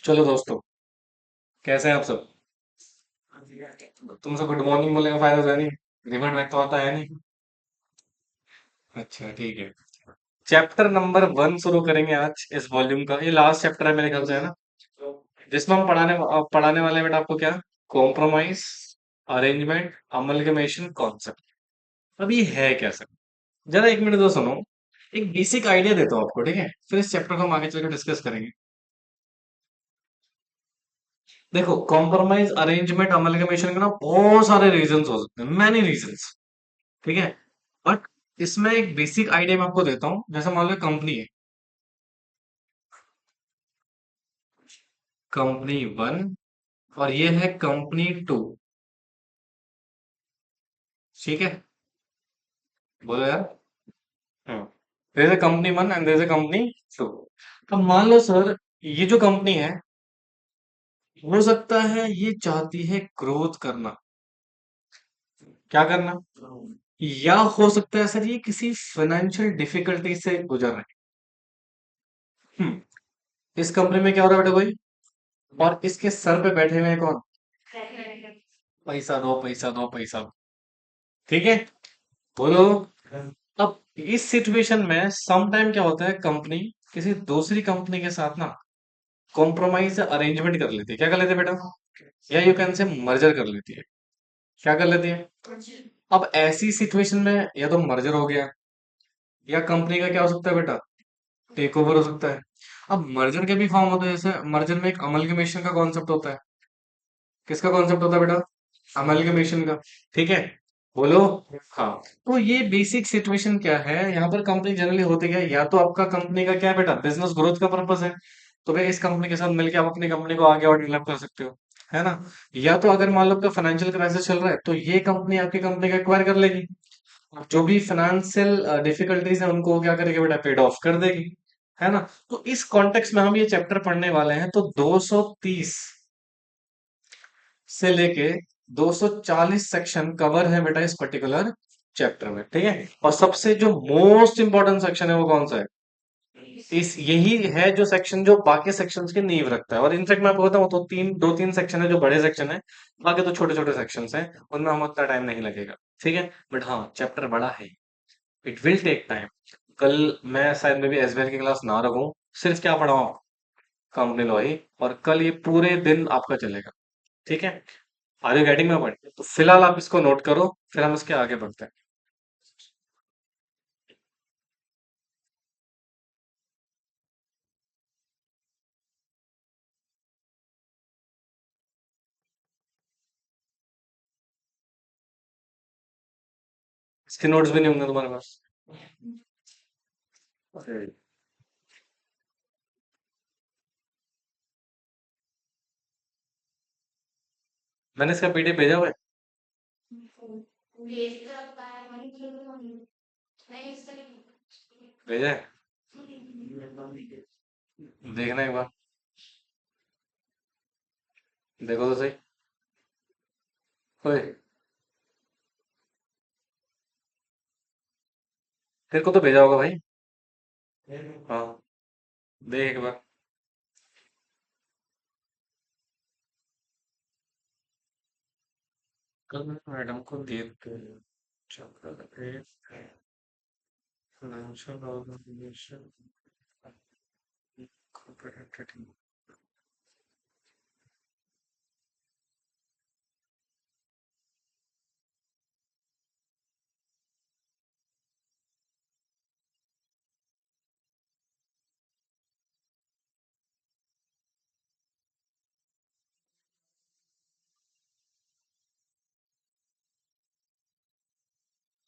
चलो दोस्तों, कैसे हैं आप सब? तुमसे गुड मॉर्निंग बोलने का फायदा तो है नहीं। रिवर्ट बैक तो आता है नहीं। अच्छा ठीक है। चैप्टर नंबर 1 शुरू करेंगे आज इस वॉल्यूम का। ये लास्ट चैप्टर है मेरे ख्याल से, है ना? जिसमें हम पढ़ाने वाले हैं बेटा आपको क्या? Compromise, arrangement, amalgamation, concept. अब ये है क्या सर? जरा एक मिनट दो, सुनो। एक बेसिक आइडिया देता हूँ आपको, ठीक है? फिर इस चैप्टर को हम आगे चलकर डिस्कस करेंगे। देखो, कॉम्प्रोमाइज, अरेंजमेंट, अमलगमेशन के ना बहुत सारे रीजंस हो सकते हैं, मैनी रीजंस। ठीक है। बट इसमें एक बेसिक आइडिया मैं आपको देता हूं। जैसे मान लो कंपनी है, कंपनी 1 और ये है कंपनी 2। ठीक है, बोलो यार। हाँ, there is a company 1 and there is a company 2। अब मान लो सर, ये जो कंपनी है, हो सकता है ये चाहती है ग्रोथ करना। क्या करना? या हो सकता है सर ये किसी फाइनेंशियल डिफिकल्टी से गुजर रहे हैं। इस कंपनी में क्या हो रहा है बेटा कोई, और इसके सर पे बैठे हुए हैं कौन? पैसा दो, पैसा दो, पैसा दो। ठीक है, बोलो। अब इस सिचुएशन में सम टाइम क्या होता है, कंपनी किसी दूसरी कंपनी के साथ ना कॉम्प्रोमाइज अरेंजमेंट कर लेती है। क्या कर लेती है बेटा? या यू कैन से मर्जर कर लेती है। क्या कर लेती है? अब ऐसी सिचुएशन में या तो मर्जर हो गया, या कंपनी का क्या हो सकता है बेटा? टेक ओवर हो सकता है। अब मर्जर के भी फॉर्म होते हैं। जैसे मर्जर में एक अमलगमेशन का कॉन्सेप्ट होता है। किसका कॉन्सेप्ट होता है बेटा? अमलगमेशन का। ठीक है, बोलो। हाँ। तो ये बेसिक सिचुएशन क्या है यहाँ पर, कंपनी जनरली होती क्या है, या तो आपका कंपनी का क्या है बेटा, बिजनेस ग्रोथ का पर्पस है, तो भाई इस कंपनी के साथ मिलकर आप अपनी कंपनी को आगे और डेवलप कर सकते हो, है ना? या तो अगर मान लो आपका फाइनेंशियल क्राइसिस चल रहा है, तो ये कंपनी आपकी कंपनी का एक्वायर कर लेगी। जो भी फाइनेंशियल डिफिकल्टीज है उनको वो क्या करेगी बेटा, पेड ऑफ कर देगी, है ना? तो इस कॉन्टेक्स्ट में हम ये चैप्टर पढ़ने वाले हैं। तो 230 से लेके 240 सेक्शन कवर है बेटा इस पर्टिकुलर चैप्टर में। ठीक है, और सबसे जो मोस्ट इंपॉर्टेंट सेक्शन है वो कौन सा है? इस यही है जो सेक्शन जो बाकी सेक्शंस की नींव रखता है। और इनफेक्ट मैं आपको बताऊं तो दो तीन सेक्शन है जो बड़े सेक्शन है, बाकी तो छोटे छोटे सेक्शंस हैं, उनमें हम उतना टाइम नहीं लगेगा। ठीक है, बट हाँ चैप्टर बड़ा है, इट विल टेक टाइम। कल मैं शायद में भी एसबीआई की क्लास ना रखूं, सिर्फ क्या पढ़ाऊं, कंपनी लॉ ही, और कल ये पूरे दिन आपका चलेगा। ठीक है, are you getting my point? तो फिलहाल आप इसको नोट करो, फिर हम इसके आगे बढ़ते हैं। इसके नोट्स भी नहीं होंगे तुम्हारे पास? अरे, मैंने इसका पीडीएफ भेजा हुआ है। भेजा है, देखना एक बार, देखो तो सही। ओए, तेरे को तो भेजा होगा भाई। हाँ, देख एक बार। कल मैंने मैडम को दिए थे चैप्टर 8 फाइनेंशियल ऑर्गेनाइजेशन कॉर्पोरेट।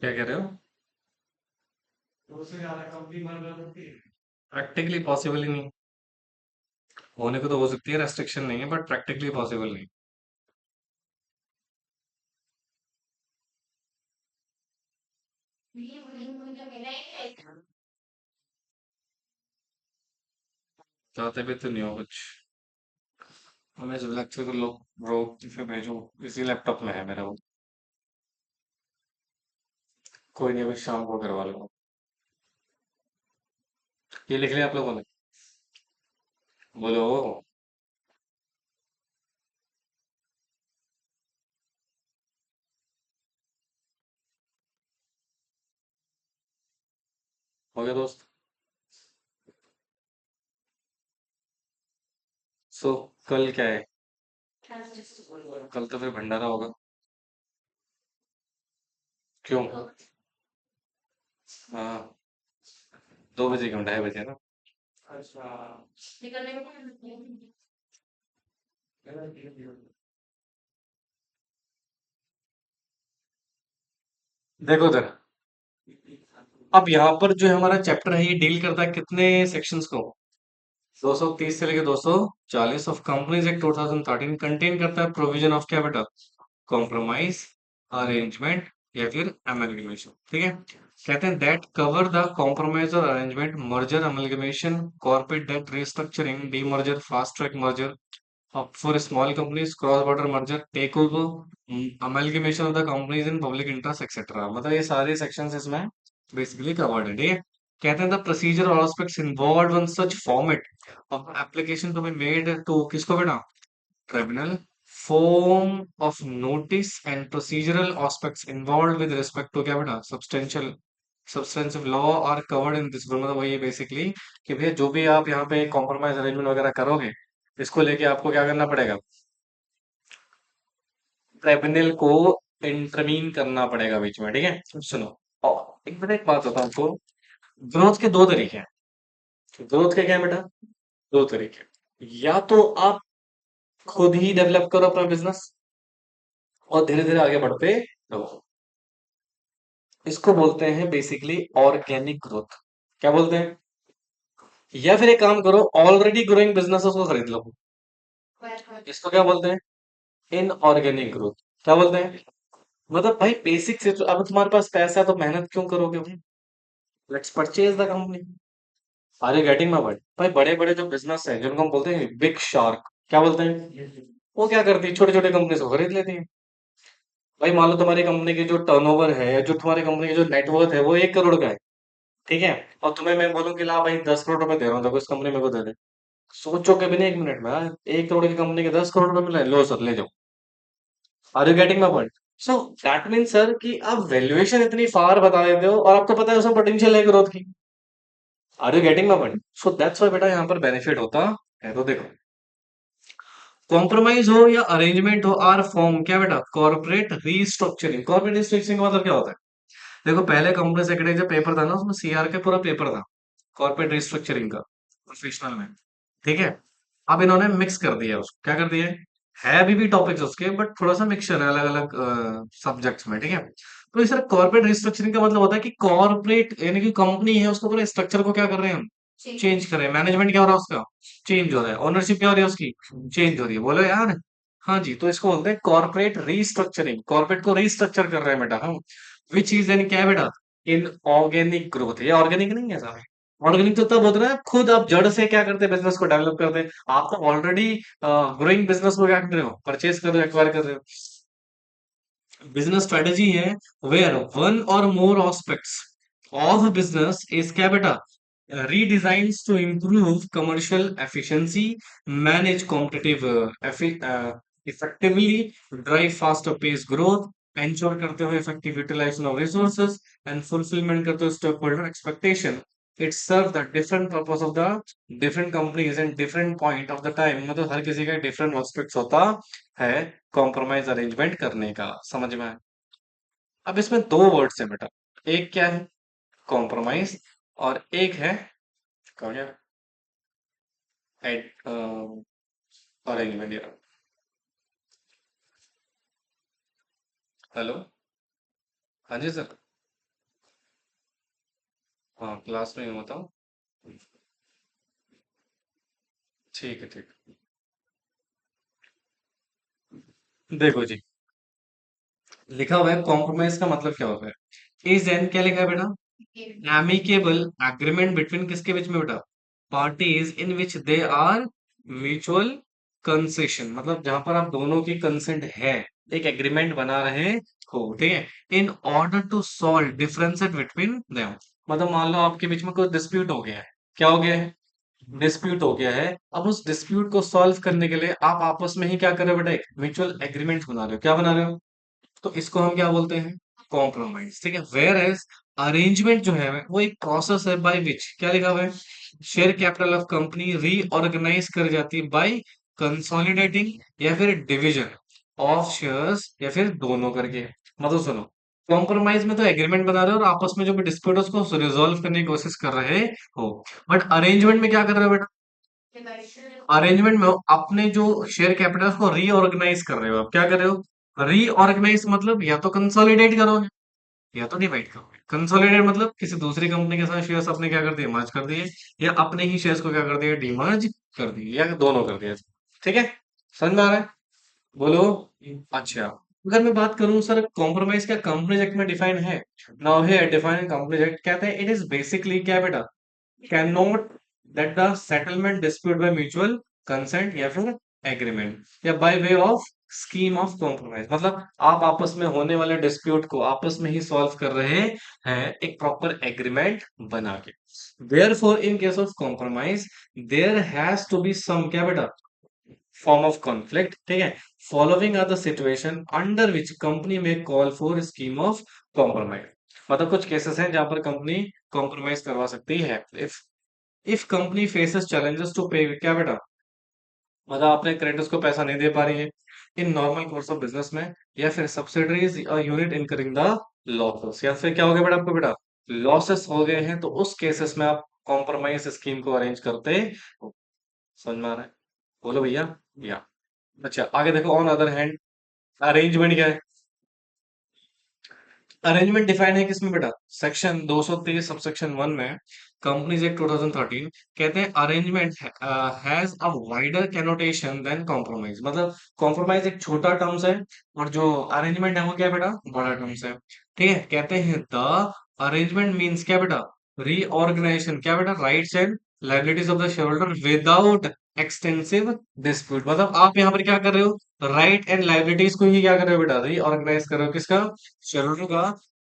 क्या कह रहे हो? प्रैक्टिकली पॉसिबल ही नहीं। होने को तो हो सकती है, रेस्ट्रिक्शन नहीं है, बट प्रैक्टिकली पॉसिबल नहीं। चाहते भी तो नहीं हो कुछ। मैं इस लेक्चर को लोग रोक फिर भेजो, इसी लैपटॉप में है मेरा वो। कोई नहीं, अभी शाम को करवा लूंगा। ये लिख लिया आप लोगों ने? बोलो। हो गया दोस्त। सो कल क्या है? कल तो फिर भंडारा होगा। क्यों? हाँ, 2 बजे क्यों, 2:30 बजे ना? अच्छा। देखो जरा, अब यहाँ पर जो हमारा चैप्टर है ये डील करता है कितने सेक्शंस को? 230 से लेकर 240 ऑफ कंपनीज एक्ट 2013 कंटेन करता है प्रोविजन ऑफ क्या बेटा? कॉम्प्रोमाइज, अरेंजमेंट या फिर अमेलगमेशन। ठीक है, कहते हैं दैट कवर द कॉम्प्रोमाइज और arrangement, merger, amalgamation, corporate debt restructuring, demerger, fast track merger for small companies, cross border merger, take over, amalgamation of the companies in public interest etcetera. मतलब ये सारे sections इसमें basically covered है। ठीक है, कहते हैं द प्रोसीजर और aspects involve in such format of application to be made to किसको बेटा? Tribunal, form of notice and procedural aspects involved with respect to क्या बेटा? Substantive law are covered in this bill। मतलब वही है basically कि भैया जो भी आप यहाँ पे कॉम्प्रोमाइज अरेंजमेंट वगैरह करोगे, इसको लेके आपको क्या करना पड़ेगा? ट्रिब्यूनल को इंटरवीन करना पड़ेगा बीच में। ठीक है, सुनो, और एक बात बताऊं आपको, ग्रोथ के दो तरीके हैं। ग्रोथ के क्या है बेटा? दो तरीके, या तो आप खुद ही डेवलप करो अपना बिजनेस और धीरे धीरे आगे बढ़ते रहो, इसको बोलते हैं बेसिकली ऑर्गेनिक ग्रोथ। क्या बोलते हैं? या फिर एक काम करो, ऑलरेडी ग्रोइंग बिजनेसेस को खरीद लो, इसको क्या बोलते हैं? Inorganic growth. क्या बोलते हैं? मतलब भाई बेसिक से अब तुम्हारे पास पैसा है तो मेहनत क्यों करोगे भाई? Let's purchase the company. Are you getting my point? भाई बड़े बड़े जो बिजनेस है जिनको हम बोलते हैं बिग शार्क, क्या बोलते हैं, वो क्या करती है? छोटे छोटे कंपनी को खरीद लेती है। भाई मान लो तुम्हारी कंपनी की जो टर्नओवर है, जो तुम्हारी कंपनी की जो नेटवर्थ है वो 1 करोड़ का है। ठीक है, और तुम्हें मैं बोलूं कि ला भाई 10 करोड़ रुपए दे रहा हूँ, देखो इस कंपनी मेरे को दे दे। सोचोगे भी नहीं 1 मिनट में, हाँ? 1 करोड़ की कंपनी के 10 करोड़ रुपए मिले, लो सर ले जाओ। Are you getting my point? So that mean sir कि आप वैल्यूएशन इतनी फार बता देते हो और आपको पता है उसमें पोटेंशियल है ग्रोथ की। Are you getting my point? So that's why बेटा यहाँ पर बेनिफिट होता है। तो देखो, कॉम्प्रोमाइज हो या अरेंजमेंट हो, आर फॉर्म क्या बेटा? Corporate restructuring. कॉर्पोरेट रीस्ट्रक्चरिंग का मतलब क्या होता है? देखो पहले कंपनी सेक्रेटरी जो पेपर था ना, उसमें सीआर का पूरा पेपर था कॉर्पोरेट रिस्ट्रक्चरिंग का, प्रोफेशनल में। ठीक है, अब इन्होंने मिक्स कर दिया उसको, क्या कर दिया है अभी भी टॉपिक्स उसके, बट थोड़ा सा मिक्सचर है अलग अलग सब्जेक्ट्स में। ठीक है, तो इस कॉर्पोरेट रिस्ट्रक्चरिंग का मतलब होता है कि कॉर्पोरेट यानी कि कंपनी है उसको पूरे स्ट्रक्चर को क्या कर रहे हैं हम? चेंज कर रहे हैं। मैनेजमेंट क्या हो रहा है उसका? चेंज हो रहा है। ओनरशिप क्या हो रही है उसकी? चेंज हो रही है। बोलो यार। हाँ जी, तो इसको बोलते हैं कॉर्पोरेट रीस्ट्रक्चरिंग। कॉर्पोरेट को रीस्ट्रक्चर कर रहे हैं बेटा हम। विच इज एन क्या है बेटा? In organic growth. ये ऑर्गेनिक नहीं है साहब। ऑर्गेनिक तो तब होता है ना, खुद आप जड़ से क्या करते हैं? बिजनेस को डेवलप करते हैं। आप तो ऑलरेडी ग्रोइंग बिजनेस को क्या कर रहे हो? परचेज कर रहे हो, एक्वायर कर रहे हो। बिजनेस स्ट्रेटेजी है वेयर वन और मोर एस्पेक्ट्स ऑफ बिजनेस इज क्या बेटा? redesigns to improve commercial efficiency, manage competitive effectively, drive faster pace growth, ensure करते हुए effective utilization of resources and fulfillment करते हुए stakeholder expectation। It serves the different purpose of the different companies and different point of the time। मतलब हर किसी का different aspects होता है compromise arrangement करने का। समझ में आया? अब इसमें दो वर्ड्स है बेटा, एक क्या है? कॉम्प्रोमाइज, और एक है कौन यार? अरेंजमेंट यार। हेलो। हाँ जी सर। हाँ क्लास में हूँ, बताओ। ठीक है, ठीक है। देखो जी, लिखा हुआ है कॉम्प्रोमाइज का मतलब क्या होता है? इज एन क्या लिखा है बेटा? एमिकेबल एग्रीमेंट बिटवीन किसके बीच में बेटा? Parties in which they are mutual concession. मतलब जहां पर आप दोनों की कंसेंट है, एक एग्रीमेंट बना रहे हो। ठीक है, in order to solve differences between them. मतलब मान लो आपके बीच में कोई डिस्प्यूट हो गया है। क्या हो गया है? डिस्प्यूट हो गया है। अब उस डिस्प्यूट को सॉल्व करने के लिए आप आपस में ही क्या कर रहे हो बेटा? एक म्यूचुअल एग्रीमेंट बना रहे हो। क्या बना रहे हो? तो इसको हम क्या बोलते हैं? कॉम्प्रोमाइज। ठीक है, वेयर एज अरेंजमेंट जो है वो एक प्रोसेस है बाय विच, क्या लिखा हुआ है, share capital of company reorganize कर जाती है बाय कंसोलिडेटिंग या फिर डिवीजन ऑफ शेयर्स या फिर दोनों करके। मतलब सुनो, कॉम्प्रोमाइज में तो एग्रीमेंट बना रहे हो और आपस में जो भी डिस्प्यूट है उसको रिजोल्व करने की कोशिश कर रहे हो, बट अरेंजमेंट में क्या कर रहे हो बेटा, अरेंजमेंट में अपने जो शेयर कैपिटल को रीऑर्गेनाइज कर रहे हो। आप क्या कर रहे हो, रीऑर्गेनाइज मतलब या तो कंसोलिडेट करोगे या तो डिवाइड करोगे। कंसोलिडेट मतलब किसी दूसरी कंपनी के साथ शेयर्स अपने क्या कर दिए, मर्ज कर दिए, या अपने ही शेयर्स को क्या कर दिया, डीमर्ज कर दिए, या दोनों कर दिया। ठीक है, समझ में आ रहा है, बोलो। अच्छा, अगर मैं बात करूं सर कॉम्प्रोमाइज क्या कंपनीज एक्ट में डिफाइन है, नाउ है डिफाइन कंपनीज एक्ट, कहते हैं इट इज बेसिकली क्या बेटा, can not that the settlement dispute by mutual consent या फिर एग्रीमेंट या by way of scheme of compromise. मतलब आप आपस में होने वाले डिस्प्यूट को आपस में ही सॉल्व कर रहे हैं एक प्रॉपर एग्रीमेंट बना के। Therefore in case of compromise there has to be some क्या बेटा, फॉर्म ऑफ कॉन्फ्लिक्ट, ठीक है, following are the situation under which company may call for scheme of compromise. मतलब कुछ केसेस हैं जहां पर कंपनी कॉम्प्रोमाइज करवा सकती है। If company faces challenges to pay, क्या बेटा, मतलब अपने क्रेडिटर्स को पैसा नहीं दे पा रही है in normal course of business में, या फिर subsidiaries unit incurring the losses, या फिर क्या हो गया बेटा आपको बेटा, लॉसेस हो गए हैं, तो उस केसेस में आप कॉम्प्रोमाइज स्कीम को अरेंज करते हो। समझ में आ रहा है, बोलो भैया। या अच्छा, आगे देखो, ऑन अदर हैंड अरेंजमेंट क्या है, अरेंजमेंट डिफाइन है किसमें बेटा, सेक्शन 223 सबसेक्शन 1 में, कंपनीज एक्ट 2013, कहते हैं arrangement has a wider connotation than compromise. मतलब कॉम्प्रोमाइज एक छोटा टर्म्स है और जो अरेंजमेंट है वो क्या है बेटा, बड़ा टर्म्स है। ठीक है, कहते हैं द अरेंजमेंट मींस क्या बेटा, रीऑर्गेनाइजेशन क्या बेटा, rights and liabilities of the share holder without extensive dispute. मतलब आप यहाँ पर क्या कर रहे हो, राइट एंड लायबिलिटीज को ही क्या कर रहे हो बेटा, रीऑर्गेनाइज कर रहे हो, किसका, शेड्यूल का,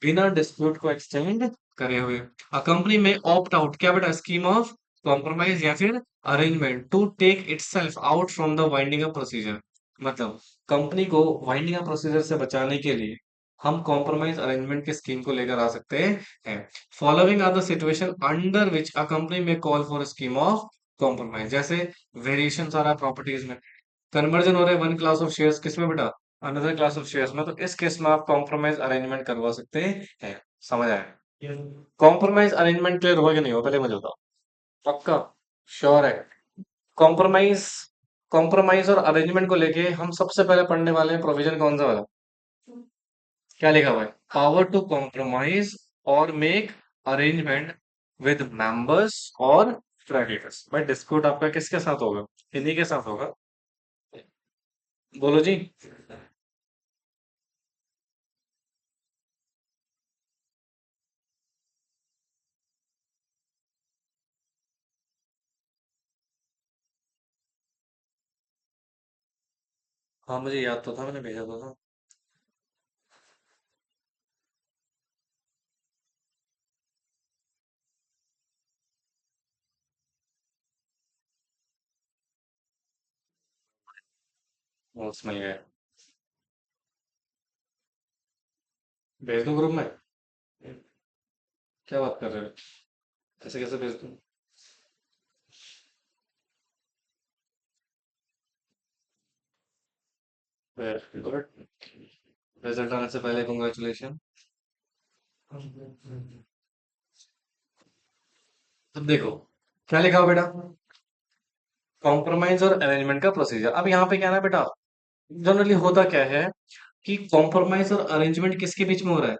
बिना डिस्प्यूट को एक्सटेंड करे हुए। A company may opt out क्या बेटा, स्कीम ऑफ कॉम्प्रोमाइज या फिर arrangement to take itself out from the winding up procedure. मतलब कंपनी को वाइंडिंग अप प्रोसीजर से बचाने के लिए हम कॉम्प्रोमाइज अरेंजमेंट की स्कीम को लेकर आ सकते हैं। Following are the situation under which a company may call for scheme of compromise, जैसे वेरिएशन आ रहा है प्रॉपर्टीज में, कन्वर्जन हो रहा है वन क्लास ऑफ शेयर्स किसमें बेटा, अनदर क्लास ऑफ शेयर्स में, तो इस केस में आप कॉम्प्रोमाइज अरेंजमेंट करवा सकते हैं। समझ आया, कॉम्प्रोमाइज अरेंजमेंट क्लियर होगा कि नहीं हो, पहले मुझे बताओ, पक्का, श्योर है। कॉम्प्रोमाइज, कॉम्प्रोमाइज और अरेंजमेंट को लेके हम सबसे पहले पढ़ने वाले हैं प्रोविजन कौन सा वाला, क्या लिखा हुआ है, पावर टू कॉम्प्रोमाइज और मेक अरेंजमेंट विद मेंबर्स और क्रेडिटर्स। भाई डिस्प्यूट आपका किसके साथ होगा, किन्हीं के साथ होगा, बोलो जी। हाँ मुझे याद तो था, मैंने भेजा तो था। नोट्स मिल गए, भेज दूं ग्रुप में, क्या बात कर रहे हो, ऐसे कैसे भेज दूं। वेरी गुड, रिजल्ट आने से पहले कॉन्ग्रेचुलेशन। अब देखो क्या लिखा हो बेटा, कॉम्प्रोमाइज और अरेंजमेंट का प्रोसीजर। अब यहाँ पे क्या है ना बेटा, जनरली होता क्या है कि कॉम्प्रोमाइज और अरेंजमेंट किसके बीच में हो रहा है,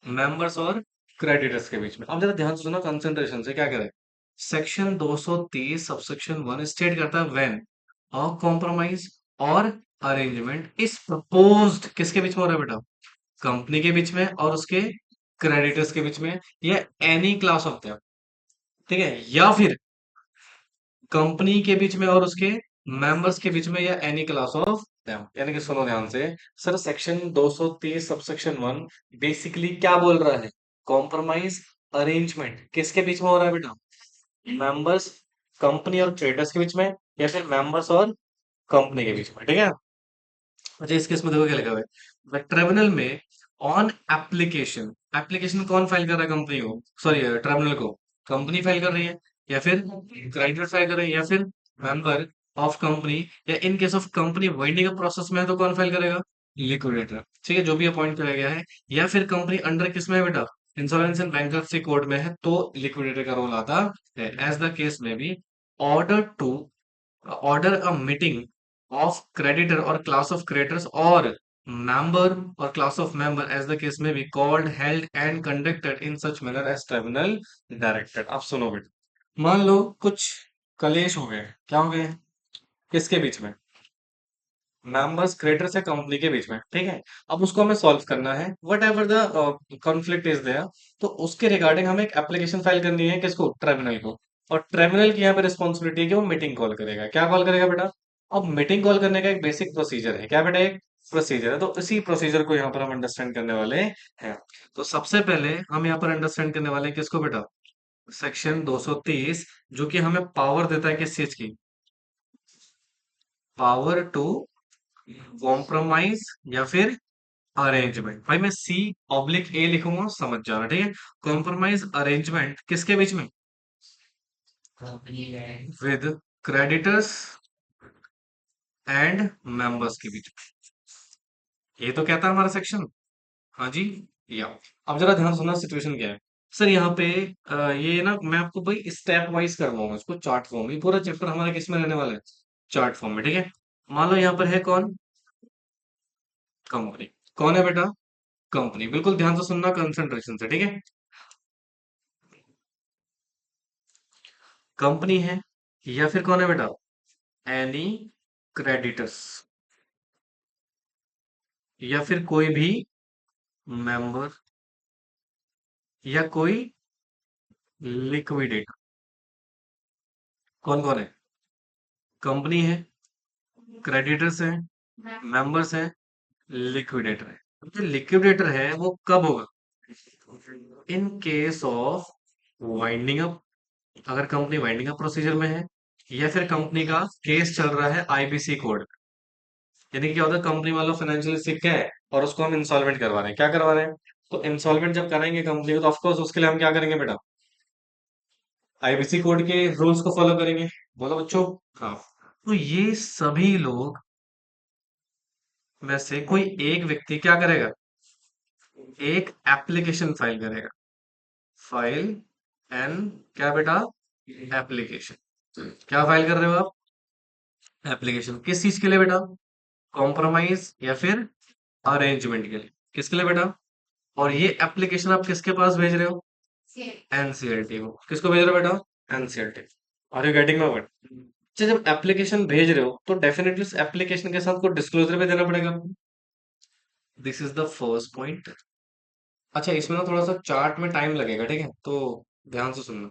मेंबर्स और क्रेडिटर्स के बीच में। अब जरा ध्यान से सुनो कंसंट्रेशन से, क्या कह रहे हैं, सेक्शन 230 सबसेक्शन 1 स्टेट करता है व्हेन अ कॉम्प्रोमाइज और अरेंजमेंट इज प्रपोज्ड, किसके बीच में हो रहा है बेटा, कंपनी के बीच में और उसके क्रेडिटर्स के बीच में, या एनी क्लास ऑफ देम, ठीक है, या फिर कंपनी के बीच में और उसके मेंबर्स के बीच में, या एनी क्लास ऑफ देम। यानी कि सुनो ध्यान से, सर सेक्शन 230 सबसेक्शन 1 बेसिकली क्या बोल रहा है, कॉम्प्रोमाइज अरेंजमेंट किसके बीच में हो रहा है बेटा, मेंबर्स, कंपनी और ट्रेडर्स के बीच में, या फिर मेंबर्स और कंपनी के बीच में, ठीक है। अच्छा, इस केस में देखो क्या लिखा हुआ है, द ट्रिब्यूनल में ऑन एप्लीकेशन, एप्लीकेशन कौन फाइल कर रहा है? कंपनी को, सॉरी टर्मिनल को, कंपनी फाइल कर रही है, या फिर क्रेडिटर फाइल कर रही है, या फिर मेंबर ऑफ कंपनी, या इन case of company winding up process में है तो कौन फाइल करेगा? लिक्विडेटर। ठीक है, जो भी अपॉइंट किया गया है। या फिर कंपनी अंडर किस में है बेटा? इंश्योरेंस एंड बैंक्रप्सी कोड में है, तो लिक्विडेटर का रोल आता है। एज द केस में भी, order to order a meeting of creditor or class of creditors or member or class of member as the case may be called, held and conducted in such manner as tribunal directed। अब सुनो बेटा, मान लो कुछ कलेश हो गए। क्या हो गए? किसके बीच में? मेंबर्स क्रेडिटर्स या कंपनी के बीच में। ठीक है, अब उसको हमें सॉल्व करना है, whatever the conflict is there. तो उसके रिगार्डिंग हमें एक एप्लीकेशन फाइल करनी है, किसको? ट्रिब्यूनल को। और ट्रिब्यूनल की यहाँ पे रिस्पॉन्सिबिलिटी है कि वो मीटिंग कॉल करेगा। क्या कॉल करेगा बेटा? अब मीटिंग कॉल करने का एक बेसिक प्रोसीजर है। क्या बेटा? एक प्रोसीजर है। तो इसी प्रोसीजर को यहाँ पर हम अंडरस्टैंड करने वाले हैं। तो सबसे पहले हम यहाँ पर अंडरस्टैंड करने वाले हैं किसको बेटा? सेक्शन 230, जो कि हमें पावर देता है किस चीज की? पावर टू कॉम्प्रोमाइज या फिर अरेंजमेंट। भाई मैं सी ऑब्लिक ए लिखूंगा, समझ जाना। ठीक है, कॉम्प्रोमाइज अरेंजमेंट किसके बीच में? विद क्रेडिटर्स एंड मेंबर्स के बीच में। ये तो कहता है हमारा सेक्शन। हाँ जी। या अब जरा ध्यान सुनना, सिचुएशन क्या है। सर यहाँ पे ये ना मैं आपको भाई स्टेप वाइज करवाऊंगा इसको, चार्ट फॉर्म। ये पूरा चैप्टर हमारा किस में रहने वाला है? चार्ट फॉर्म में। ठीक है, मान लो यहाँ पर है कौन? कंपनी। कौन है बेटा? कंपनी। बिल्कुल ध्यान से सुनना, कंसंट्रेशन से। ठीक है, कंपनी है, या फिर कौन है बेटा? एनी क्रेडिटर्स, या फिर कोई भी मेंबर, या कोई लिक्विडेटर। कौन कौन है? कंपनी है, क्रेडिटर्स है, मेंबर्स है, लिक्विडेटर है। जो लिक्विडेटर है वो कब होगा? इन केस ऑफ वाइंडिंग अप, अगर कंपनी वाइंडिंग अप प्रोसीजर में है, या फिर कंपनी का केस चल रहा है आईबीसी कोड। यानी कि क्या होता है, कंपनी वालों फाइनेंशियल सिक है और उसको हम इंसॉल्वेंट करवा रहे हैं। क्या करवा रहे हैं? तो इंसॉल्वेंट जब कराएंगे कंपनी को, तो ऑफकोर्स उसके लिए हम क्या करेंगे बेटा? आईबीसी कोड के रूल्स को फॉलो करेंगे। बोलो बच्चों। हाँ, तो ये सभी लोग में से कोई एक व्यक्ति क्या करेगा? एक एप्लीकेशन फाइल करेगा। फाइल एन, क्या बेटा? एप्लीकेशन। क्या फाइल कर रहे हो आप? एप्लीकेशन किस चीज के लिए बेटा? कॉम्प्रोमाइज या फिर अरेंजमेंट के लिए। किसके लिए बेटा? और ये एप्लीकेशन आप किसके पास भेज रहे हो? एनसीएलटी को। किसको भेज रहे हो बेटा? NCLT. Are you getting my word? अच्छा, जब एप्लीकेशन भेज रहे हो तो डेफिनेटली उस एप्लीकेशन के साथ कोई डिस्क्लोजर भी देना पड़ेगा। This is the first point. अच्छा, इसमें ना थोड़ा सा चार्ट में टाइम लगेगा। ठीक है, तो ध्यान से सुनना।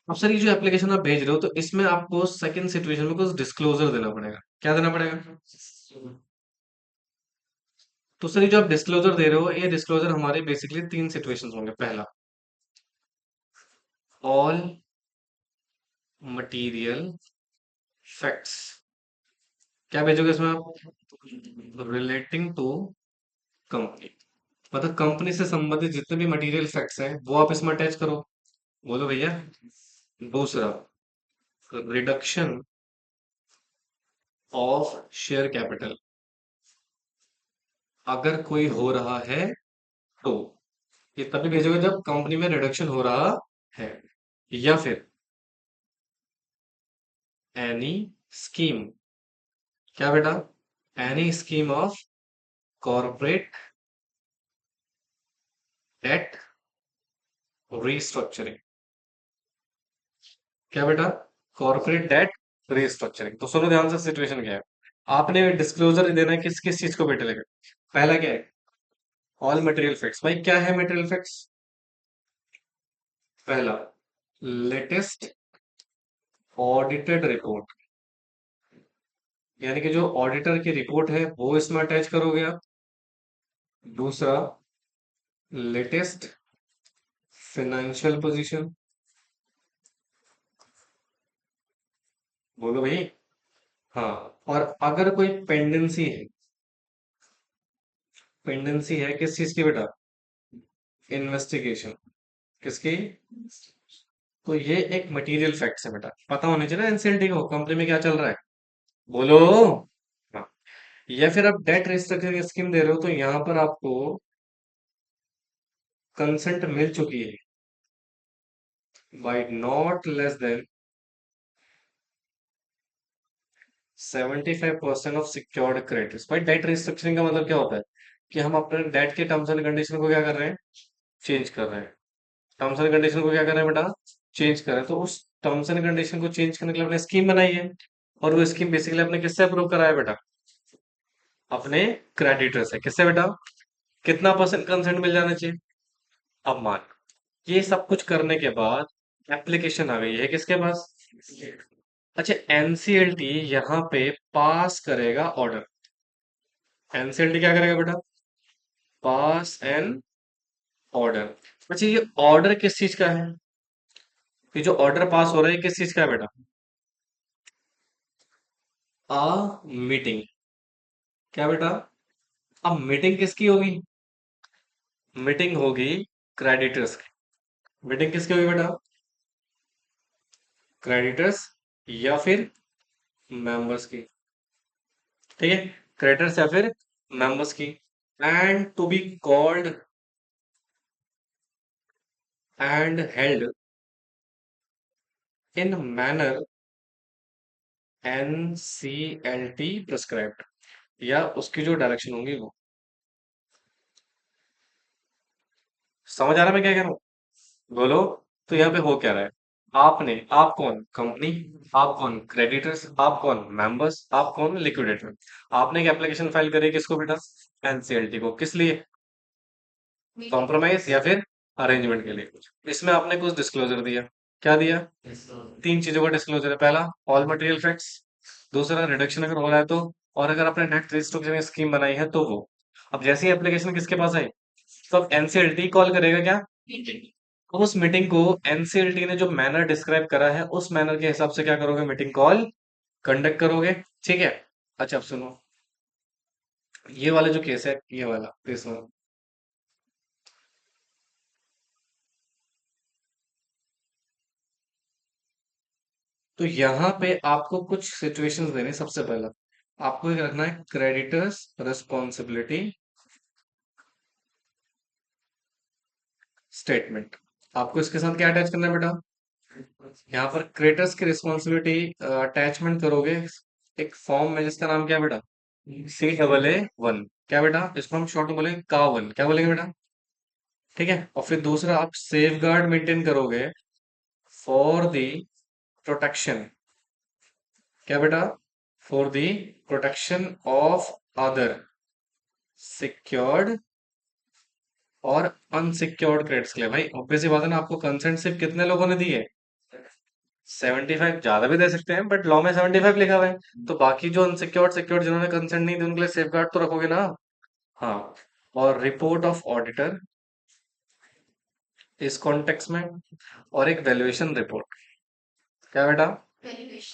अब सर ये जो एप्लीकेशन आप भेज रहे हो, तो इसमें आपको सेकंड सिचुएशन में कुछ डिस्क्लोजर देना पड़ेगा। क्या देना पड़ेगा? तो सर ये जो आप डिस्क्लोजर दे रहे हो, ये डिस्क्लोजर हमारे बेसिकली तीन सिचुएशंस होंगे। पहला, ऑल मटेरियल फैक्ट्स। क्या भेजोगे इसमें आप? Relating to company. मतलब कंपनी से संबंधित जितने भी मटेरियल फैक्ट्स हैं वो आप इसमें अटैच करो। बोलो भैया। दूसरा, रिडक्शन ऑफ शेयर कैपिटल, अगर कोई हो रहा है तो। ये तभी भेजोगे जब कंपनी में रिडक्शन हो रहा है। या फिर एनी स्कीम। क्या बेटा? Any scheme of corporate debt restructuring. क्या बेटा? Corporate debt restructuring. तो सुनो ध्यान से, सिचुएशन क्या है। आपने डिस्क्लोजर देना है किस किस चीज को बेटे लगे। पहला क्या है? All material facts. भाई क्या है मटेरियल फैक्ट्स? पहला, लेटेस्ट ऑडिटेड रिपोर्ट, यानी कि जो ऑडिटर की रिपोर्ट है वो इसमें अटैच करोगे आप। दूसरा, लेटेस्ट फाइनेंशियल पोजीशन। बोलो भाई। हाँ, और अगर कोई पेंडेंसी है, पेंडेंसी है किस चीज की बेटा? इन्वेस्टिगेशन किसकी? तो ये एक मटेरियल फैक्ट्स है बेटा, पता होना चाहिए ना एनसीएलटी को, कंपनी में क्या चल रहा है। बोलो। हाँ। या फिर आप डेट रिस्ट्रक्चरिंग स्कीम दे रहे हो तो यहाँ पर आपको कंसेंट मिल चुकी है by not less than 75% of secured credits. भाई डेट रिस्ट्रक्चरिंग का मतलब क्या होता है कि हम अपने डेट के टर्म्स एंड कंडीशन को क्या कर रहे हैं, चेंज कर रहे हैं। टर्म्स एंड कंडीशन को क्या कर रहे हैं बेटा, चेंज कर रहे हैं। तो उस टर्म्स एंड कंडीशन को चेंज करने के लिए अपने स्कीम बनाई है, और वो स्कीम बेसिकली अपने किससे अप्रूव करा है बेटा, अपने क्रेडिटर से। किससे बेटा, कितना परसेंट कंसेंट मिल जाना चाहिए। अब मान, ये सब कुछ करने के बाद एप्लीकेशन आ गई है किसके पास। अच्छा, एनसीएलटी यहाँ पे पास करेगा ऑर्डर। एनसीएलटी क्या करेगा बेटा, पास एन ऑर्डर। अच्छा, ये ऑर्डर किस चीज का है, ये जो ऑर्डर पास हो रहा है किस चीज का है बेटा, आ मीटिंग। क्या बेटा, अब मीटिंग किसकी होगी, मीटिंग होगी क्रेडिटर्स की। मीटिंग किसकी होगी बेटा, क्रेडिटर्स या फिर मेंबर्स की। ठीक है, क्रेडिटर्स या फिर मेंबर्स की। And to be called and held in manner NCLT prescribed, या उसकी जो डायरेक्शन होंगी वो। समझ आ रहा है मैं क्या कह रहा हूँ, बोलो। तो यहाँ पे हो क्या रहा है, आपने, आप कौन, कंपनी, आप कौन, क्रेडिटर्स, आप कौन, मेंबर्स, आप कौन, लिक्विडेटर। आपने एक एप्लीकेशन फाइल करी किसको बेटा, एनसीएलटी को। किस लिए, कॉम्प्रोमाइज या फिर अरेंजमेंट के लिए। इसमें आपने कुछ डिस्क्लोजर दिया। क्या दिया, तीन चीजों का डिस्क्लोजर है। पहला, ऑल मटेरियल फैक्ट्स। दूसरा, रिडक्शन अगर हो रहा है तो। और अगर आपने नेट रिस्ट्रक्चरिंग स्कीम बनाई है तो वो। अब जैसे ही एप्लीकेशन किसके पास आई, तो अब एनसीएलटी कॉल करेगा क्या, अब उस मीटिंग को एनसीएलटी ने जो मैनर डिस्क्राइब करा है उस मैनर के हिसाब से क्या करोगे, मीटिंग कॉल कंडक्ट करोगे। ठीक है। अच्छा, अब सुनो, ये वाला जो केस है, ये वाला केस में, तो यहाँ पे आपको कुछ सिचुएशंस देने। सबसे पहला आपको ये रखना है, क्रेडिटर्स रिस्पॉन्सिबिलिटी स्टेटमेंट। आपको इसके साथ क्या अटैच करना है बेटा, यहाँ पर क्रेडिटर्स की रिस्पॉन्सिबिलिटी अटैचमेंट करोगे एक फॉर्म में जिसका नाम क्या है बेटा, C AA1। क्या बेटा, इसको हम शॉर्ट में बोलेंगे का 1। क्या बोलेंगे बेटा, ठीक है। और फिर दूसरा, आप सेफ गार्ड मेंटेन करोगे फॉर द प्रोटेक्शन। क्या बेटा, for the protection of other secured और अनसिक्योर्ड क्रेडिट्स के लिए। भाई ऑब्वियस सी बात है ना, आपको कंसेंट सिर्फ कितने लोगों ने दी है, 75। ज्यादा भी दे सकते हैं बट लॉ में 75 लिखा हुआ है। तो बाकी जो अनसिक्योर्ड सिक्योर्ड जिन्होंने कंसेंट नहीं दी उनके लिए सेफ गार्ड तो रखोगे ना। हाँ। और रिपोर्ट ऑफ ऑडिटर इस कॉन्टेक्स्ट में, और एक वैल्यूएशन रिपोर्ट। क्या बेटा,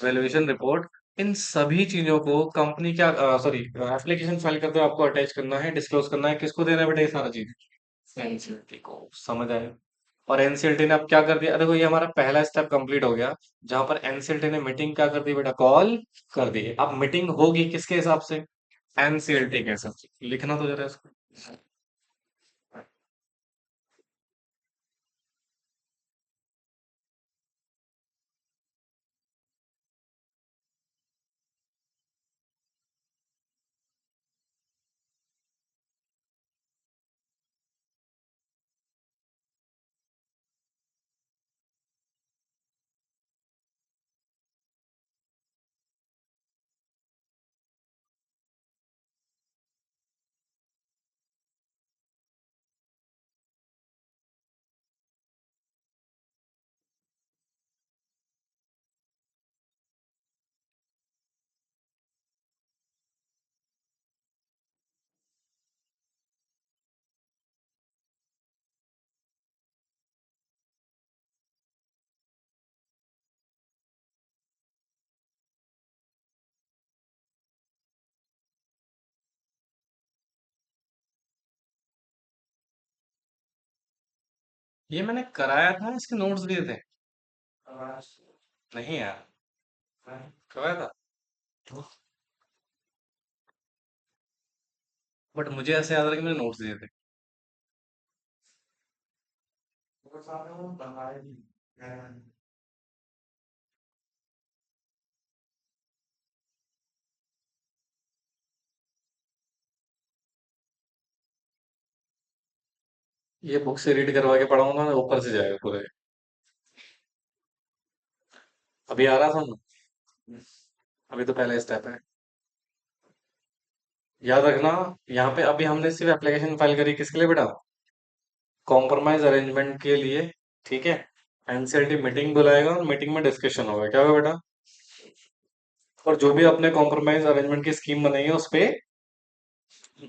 वैल्यूएशन रिपोर्ट। इन सभी चीजों को कंपनी क्या, सॉरी, एप्लीकेशन फाइल करते हुए आपको अटैच करना है, डिस्क्लोज करना है। किसको देना है बेटा ये सारा चीज, एनसीएलटी को। समझ आया। और एनसीएलटी ने अब क्या कर दिया, देखो ये हमारा पहला स्टेप कंप्लीट हो गया, जहां पर एनसीएलटी ने मीटिंग क्या कर दी बेटा, कॉल कर दी। अब मीटिंग होगी किसके हिसाब से, एनसीएलटी के हिसाब से। लिखना तो जरा इसको। ये मैंने कराया था, इसके नोट्स दिए थे। नहीं यार, कराया था। बट मुझे ऐसे याद रहा कि मैंने नोट्स दिए थे। ये बुक से रीड करवा के पढ़ाऊंगा ना, ऊपर से जाएगा पूरे। अभी आ रहा था ना। अभी तो पहला स्टेप है। याद रखना, यहाँ पे अभी हमने सिर्फ एप्लीकेशन फाइल करी किसके लिए बेटा? कॉम्प्रोमाइज अरेंजमेंट के लिए। ठीक है। एनसीएलटी मीटिंग बुलाएगा और मीटिंग में डिस्कशन होगा, क्या होगा बेटा? और जो भी अपने कॉम्प्रोमाइज अरेंजमेंट की स्कीम बनाई है उस पे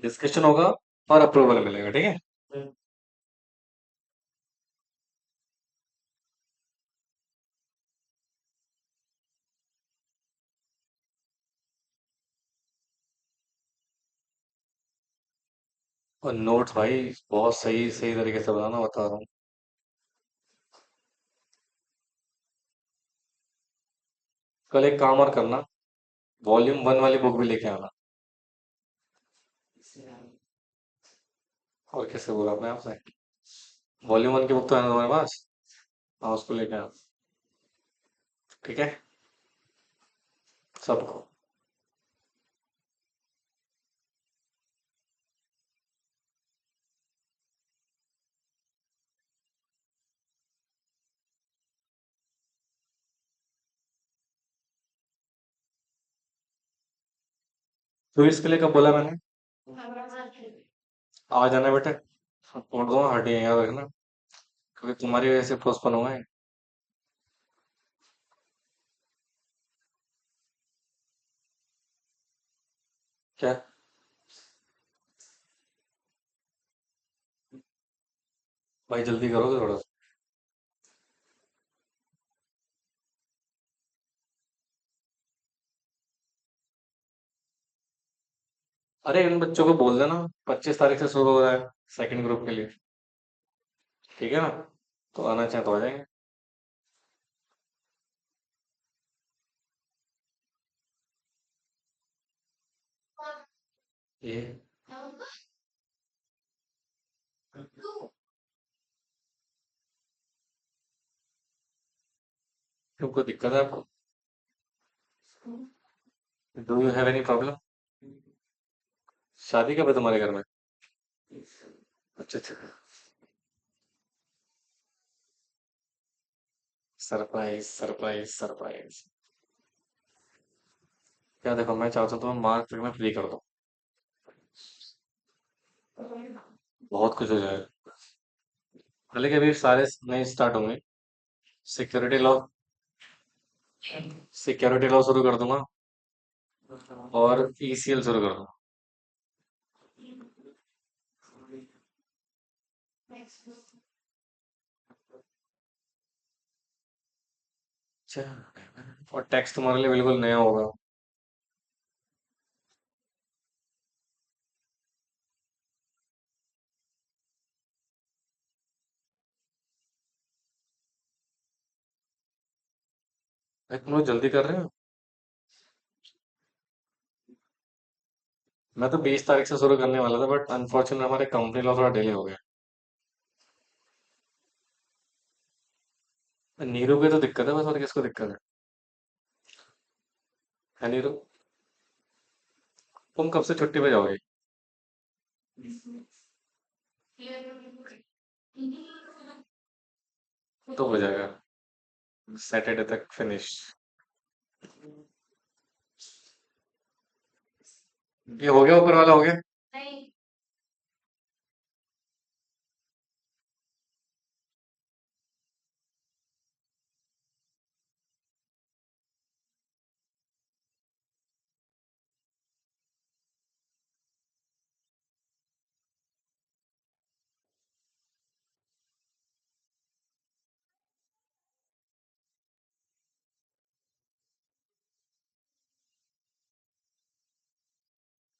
डिस्कशन होगा और अप्रूवल मिलेगा, ठीक है। और नोट्स भाई बहुत सही सही तरीके से बनाना, बता रहा हूँ। कल एक काम और करना, वॉल्यूम वन वाली बुक भी लेके आना। और कैसे बोला आपने आपसे? वॉल्यूम वन की बुक तो है ना तुम्हारे पास? हाँ, उसको लेके आना। ठीक है। सबको। तो इसके लिए कब बोला मैंने? आ जाना बेटा। उठ दो, हटिए याद रखना, क्योंकि तुम्हारी वजह से पोस्टपोन हुआ है। क्या? भाई जल्दी करोगे थोड़ा सा? अरे इन बच्चों को बोल देना 25 तारीख से शुरू हो रहा है सेकंड ग्रुप के लिए। ठीक है ना? तो आना चाहे तो आ जाएंगे। ये तुमको दिक्कत है आपको? Do you have any problem? शादी कब है तुम्हारे घर में? अच्छा अच्छा। Surprise surprise surprise. क्या देखो, मैं चाहता हूँ तुम्हें मार्च तक में फ्री कर दूँ। बहुत कुछ हो जाएगा। हालांकि अभी सारे नए स्टार्ट होंगे। सिक्योरिटी लॉ, सिक्योरिटी लॉ शुरू कर दूंगा और ईसीएल शुरू कर दूंगा। अच्छा। और टैक्स तुम्हारे लिए बिल्कुल नया होगा। भाई तुम लोग जल्दी कर रहे हो। मैं तो 20 तारीख से शुरू करने वाला था, बट अनफॉर्चुनेट हमारे कंपनी लॉ थोड़ा डिले हो गया। नीरू की तो दिक्कत है बस, और किसको दिक्कत है? है नीरू? तुम कब से छुट्टी पे जाओगे? तो हो जाएगा, सैटरडे तक फिनिश। ये हो गया, ऊपर वाला हो गया।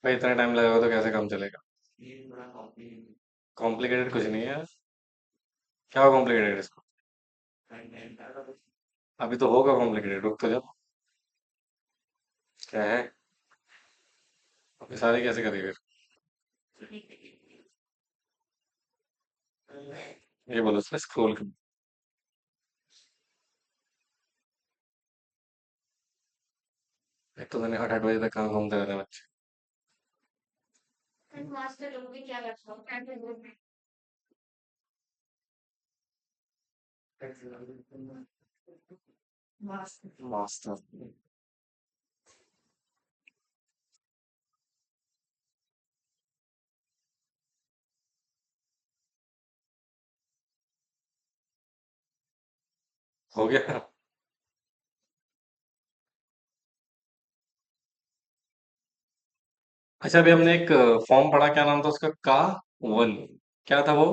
भाई इतना टाइम लगेगा तो कैसे काम चलेगा? कॉम्प्लिकेटेड कुछ नहीं है। क्या कॉम्प्लिकेटेड है इसको? अभी तो होगा कॉम्प्लिकेटेड, रुक तो जाओ। क्या है? अभी सारे कैसे करेंगे? ये बोलो, स्क्रॉल कर। एक तो मैंने 8 8 बजे तक कहाँ घूमते रहते हैं बच्चे। मास्टर। हो गया। अच्छा, अभी हमने एक फॉर्म पढ़ा, क्या नाम था उसका? का वन। क्या था वो?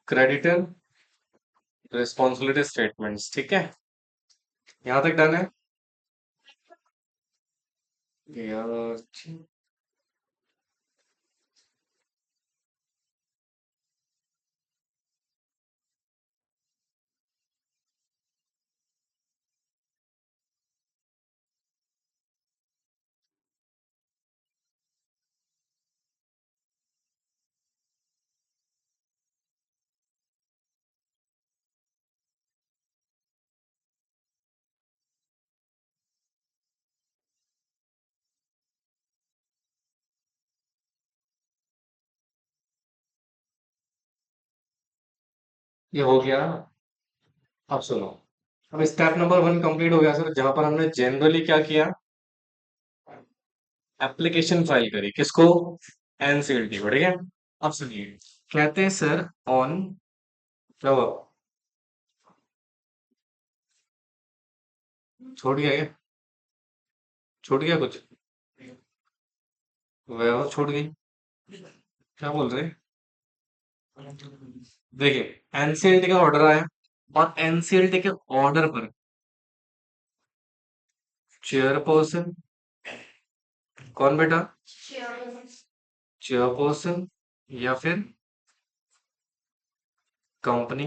क्रेडिटर रिस्पॉन्सिबिलिटी स्टेटमेंट्स, ठीक है। यहाँ तक डन है। यार, ये हो गया। अब सुनो, अब स्टेप नंबर वन कंप्लीट हो गया सर, जहां पर हमने जनरली क्या किया? एप्लीकेशन फाइल करी, किसको? एनसीएलटी को, ठीक है। अब सुनिए, कहते हैं सर ऑन, क्या हुआ? छोड़ गया क्या? छूट गया कुछ? वह छूट गई? क्या बोल रहे? देखिए, एनसीएलटी का ऑर्डर आया, और एनसीएलटी के ऑर्डर पर चेयरपर्सन, कौन बेटा? चेयरपर्सन, या फिर कंपनी,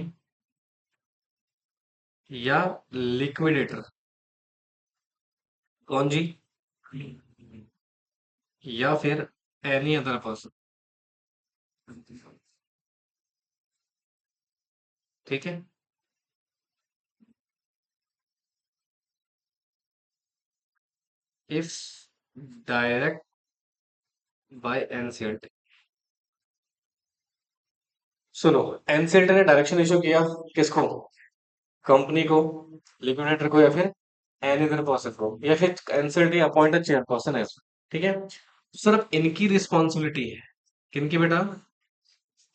या लिक्विडेटर, कौन जी? या फिर एनी अदर पर्सन, ठीक है। If direct by NCLT. सुनो, एनसीएलटी ने डायरेक्शन इशू किया, किसको? कंपनी को, लिक्विडेटर को, या फिर एनी अदर पर्सन को, या फिर एनसीएलटी अपॉइंटेड चेयरपर्सन है इसमें, ठीक है। सर अब इनकी रिस्पॉन्सिबिलिटी है, किनकी बेटा?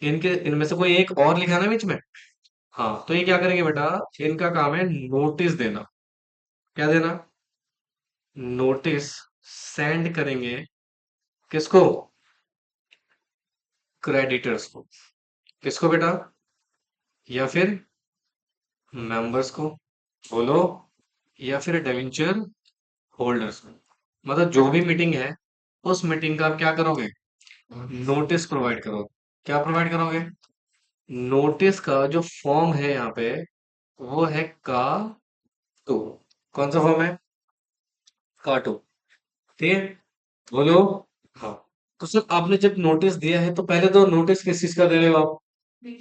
इनके, इनमें से कोई एक और लिखा ना बीच में। हाँ, तो ये क्या करेंगे बेटा? इनका काम है नोटिस देना। क्या देना? नोटिस सेंड करेंगे, किसको? क्रेडिटर्स को। किसको बेटा? या फिर मेंबर्स को, बोलो, या फिर डेवेंचर होल्डर्स को। मतलब जो भी मीटिंग है, उस मीटिंग का आप क्या करोगे? नोटिस प्रोवाइड करोगे। क्या प्रोवाइड करोगे? नोटिस का जो फॉर्म है यहाँ पे, वो है का टू। कौन सा फॉर्म है? का टू, ठीक है। बोलो। हाँ। तो सर आपने जब नोटिस दिया है, तो पहले तो नोटिस किस चीज का दे रहे हो आप?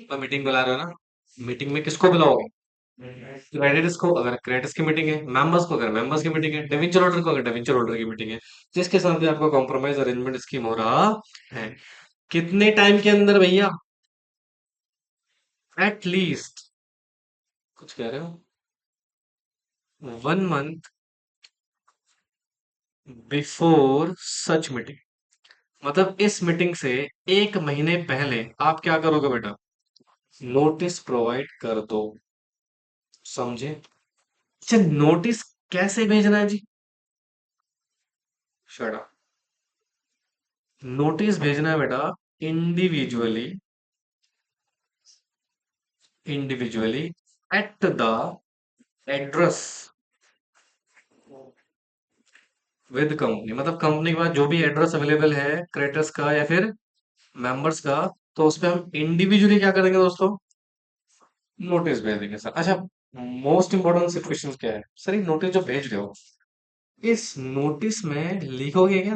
तो मीटिंग बुला रहे हो ना। मीटिंग में किसको बुलाओगे? क्रेडिटर्स को अगर क्रेडिटर्स की मीटिंग है, मेंबर्स को अगर मेंबर्स की मीटिंग है, डिवेंचर होल्डर को अगर डिवेंचर होल्डर की मीटिंग है, जिसके साथ भी आपका कॉम्प्रोमाइज अरेंजमेंट स्कीम हो रहा है। कितने टाइम के अंदर भैया? एट लीस्ट, कुछ कह रहे हो? 1 मंथ बिफोर सच मीटिंग। मतलब इस मीटिंग से 1 महीने पहले आप क्या करोगे बेटा? नोटिस प्रोवाइड कर दो। समझे? अच्छा, नोटिस कैसे भेजना है जी? शट। नोटिस भेजना है बेटा individually, individually at the address with company. मतलब कंपनी के पास जो भी एड्रेस अवेलेबल है क्रेडिटर्स का या फिर मेंबर्स का, तो उस पे हम इंडिविजुअली क्या करेंगे दोस्तों? नोटिस भेज देंगे सर। अच्छा, मोस्ट इम्पोर्टेंट से क्वेश्चन क्या है सर, ये नोटिस जो भेज रहे हो, इस नोटिस में लिखोगे क्या?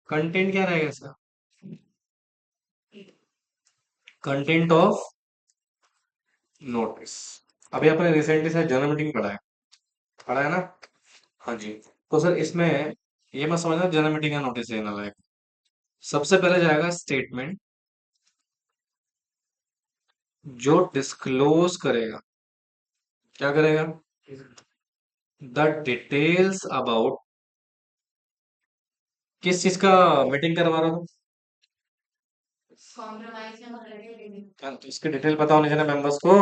कंटेंट क्या रहेगा सर? Content of notice. अभी आपने रिसेंटली सर जर्नल मीटिंग पढ़ा है ना? हाँ जी। तो सर इसमें ये मत समझना जर्नल मीटिंग का नोटिस देना लायक। सबसे पहले जाएगा स्टेटमेंट जो डिस्क्लोज करेगा। क्या करेगा? द डिटेल्स अबाउट, किस चीज का मीटिंग करवा रहा हूँ? हाँ, तो इसकी डिटेल पता होनी चाहिए मेंबर्स को।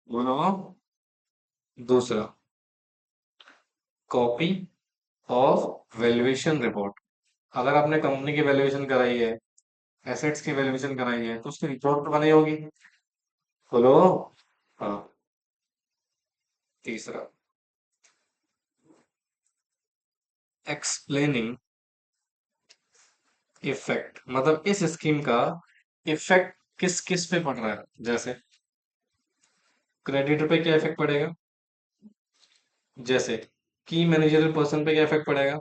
बोलो। दूसरा, कॉपी ऑफ वैल्यूएशन रिपोर्ट। अगर आपने कंपनी की वैल्यूएशन कराई है, एसेट्स की वैल्यूएशन कराई है, तो उसकी रिपोर्ट तो बनाई होगी। बोलो। हाँ। तीसरा, एक्सप्लेनिंग इफेक्ट, मतलब इस स्कीम का इफेक्ट किस किस पे पड़ रहा है। जैसे क्रेडिटर पे क्या इफेक्ट पड़ेगा, जैसे की मैनेजरल पर्सन पे क्या इफेक्ट पड़ेगा,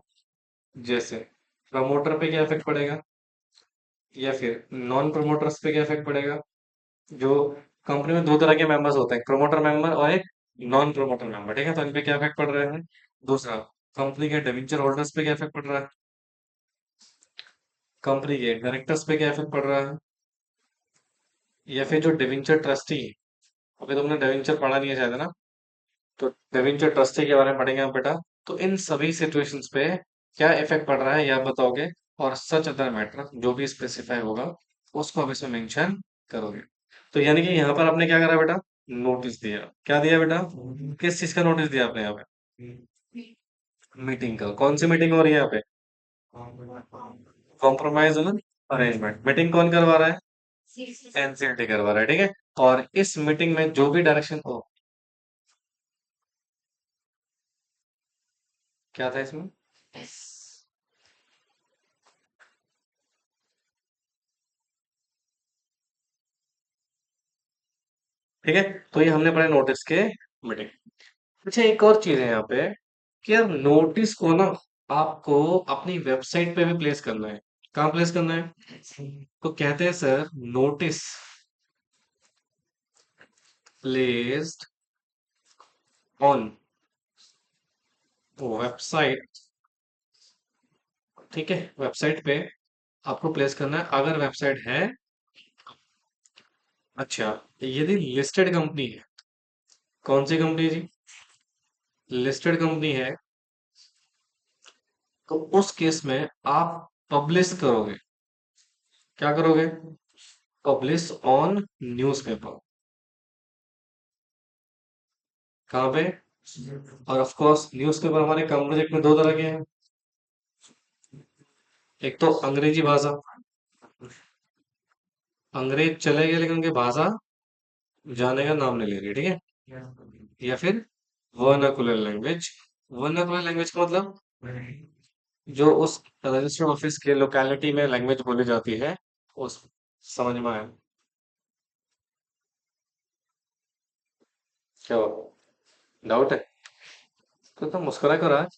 जैसे प्रमोटर पे क्या इफेक्ट पड़ेगा, या फिर नॉन प्रमोटर्स पे क्या इफेक्ट पड़ेगा। जो कंपनी में दो तरह के मेंबर्स होते हैं, प्रमोटर मेंबर और एक नॉन प्रमोटर मेंबर, ठीक है? तो इन पे क्या इफेक्ट पड़ रहा है। दूसरा, कंपनी के डिबेंचर होल्डर्स पे क्या इफेक्ट पड़ रहा है, कंपनी के डायरेक्टर्स पे क्या इफेक्ट पड़ रहा है, या फिर जो डिबेंचर ट्रस्टी है। अभी तुमने डिबेंचर पढ़ा नहीं है शायद, है ना? तो डिबेंचर ट्रस्टी के बारे में पढ़ेंगे आप बेटा। तो इन सभी सिचुएशंस पे क्या इफेक्ट पड़ रहा है, यह बताओगे। और सच अदर मैटर जो भी स्पेसिफाई होगा, उसको आप इसमें मेंशन करोगे। तो यानी कि यहाँ पर आपने क्या करा बेटा? नोटिस दिया। क्या दिया बेटा? किस चीज का नोटिस दिया आपने यहाँ पे? मीटिंग का। कौन सी मीटिंग हो रही है यहाँ पे? Compromise arrangement. मीटिंग कौन करवा रहा है? एनसीएलटी करवा रहा है, ठीक है। और इस मीटिंग में जो भी डायरेक्शन हो, क्या था इसमें? ठीक है। तो ये हमने पढ़ा नोटिस के मीटिंग। अच्छा, एक और चीज है यहाँ पे कि यार नोटिस को ना आपको अपनी वेबसाइट पे भी प्लेस करना है। कहाँ प्लेस करना है? तो कहते हैं sir, notice placed on website. ठीक है, वेबसाइट पे आपको प्लेस करना है अगर वेबसाइट है। अच्छा, यदि लिस्टेड कंपनी है। कौन सी कंपनी जी? लिस्टेड कंपनी है, तो उस केस में आप पब्लिश करोगे। क्या करोगे? Publish on newspaper. कहाँ पे? और ऑफ कोर्स न्यूज़पेपर हमारे कम प्रोजेक्ट में दो तरह के हैं। एक तो अंग्रेजी भाषा, अंग्रेज चले गए लेकिन उनकी भाषा जाने का नाम नहीं ले रही, ठीक है। या फिर वर्नाकुलर लैंग्वेज। वर्नाकुलर लैंग्वेज का मतलब जो उस रजिस्टर्ड ऑफिस के लोकेलिटी में लैंग्वेज बोली जाती है, उस, समझ में आया? क्या डाउट है? तो मुस्कुरा कर आज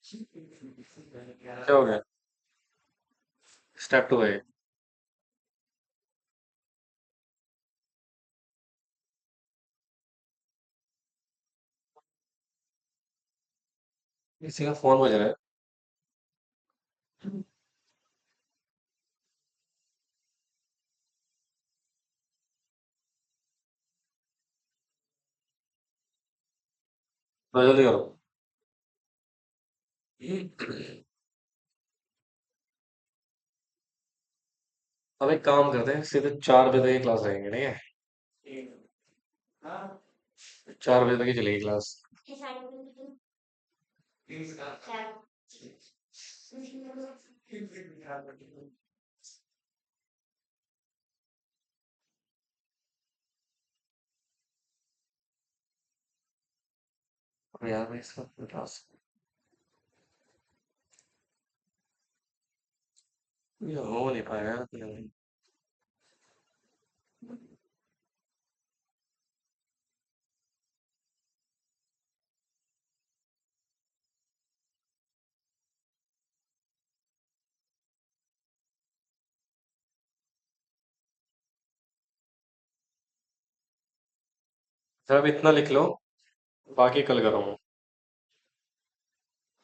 क्या हो गया? स्टेप टू है। किसी का फोन बज रहा है। तो जल्दी करो। अब एक काम करते हैं, सीधे 4 बजे तक की क्लास रहेंगे, ठीक है? 4 बजे तक ही चलेगी क्लास। अब यार मैं इसका क्लास, ये हो नहीं पाएगा। अब इतना लिख लो, बाकी कल करूँगा।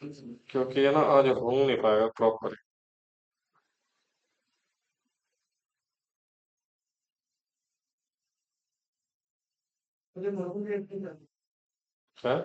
क्योंकि है ना, आज हो नहीं पाएगा प्रॉपर। क्या?